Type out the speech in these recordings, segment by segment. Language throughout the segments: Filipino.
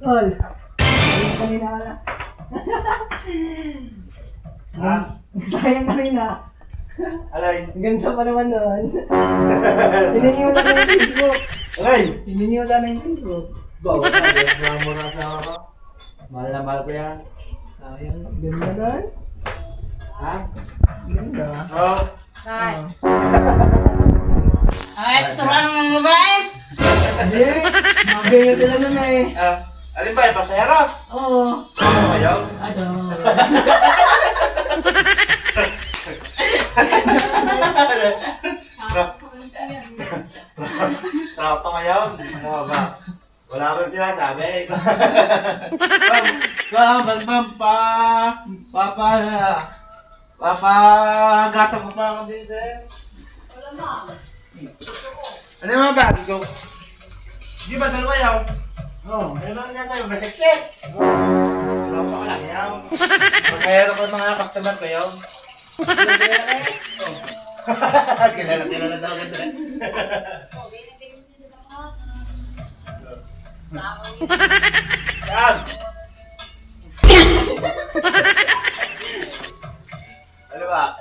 Tol. Kanina ka na. Ha? Sayang kanina. Alay. Ang ganda pa naman nun. Hiningi mo sana yung Facebook. Alay. Hiningi mo sana yung Facebook. Bawa na. Bawa mo na sa ako. Mahal na mahal ko yan. Sayang. Ganda nun. Ha? Ganda. Oo. Ay. Ay, turang mo ba eh? Hindi. Magaya sila nun eh. Alin ba yung pasahero? Oo. Ano kayo? Ano? Tropa ngayon? Ano ba? Wala rin sinasabi. Papagata ko pa ako din sa'yo. Ano yung mga babi ko? Di ba dalawa yaw? Oo. Ano ba nga sa'yo? Maseksi? Tropa ka lang yaw. Masahero ko ng mga customer ko yaw. Kilala daw ka sa'yo. Yan! Ano ba?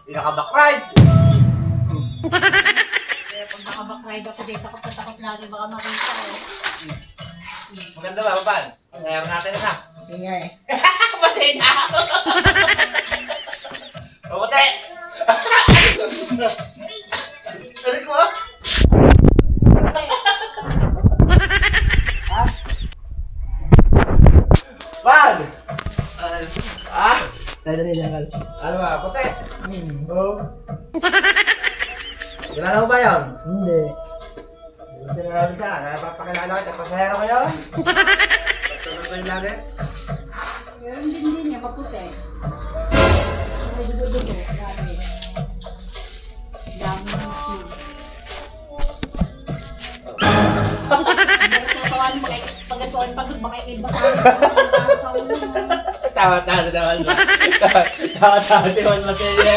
Hindi naka-backride! Kaya pag nakabakride ako dito, ako patakot lagi baka makita eh. Maganda ba, Papan? Masayang natin na. Hindi nga eh. Patay na ako! Pumute! Alit mo? Pan! Ah! Dali lang. Ano ba? Puti! Oo. Kilala mo ba yun? Hindi. Hindi na namin siya. Napapakilala kita. Pasahero ko yun? Pagtagal ko yung lagi? Meron din niya, maputi. May dugo-dugo, dami. Dami ng food. Pag iba sa ulo mo. Tawa-tawa naman. Tawa-tawa naman masaya.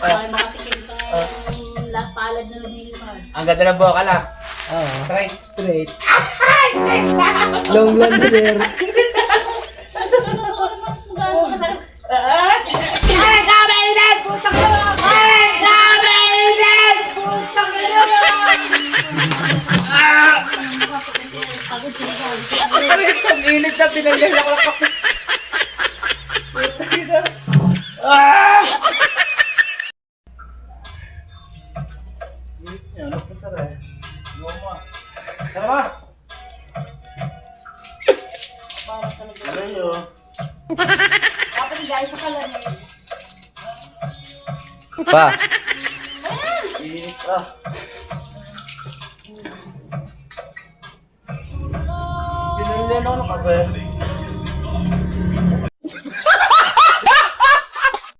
Ay, makatikim ka ng palad na lumilipad. Ang ganda ng boka lang. Oo. Straight. Straight. Long blonde hair. Pagod sila. Ang init na pinagyan ako lang kapit. Ah! Ano pa sa rin? Tara! Ano yun? Dapat guys sa kalamit. Pa, Init ah. Pinagyan ako ng kape.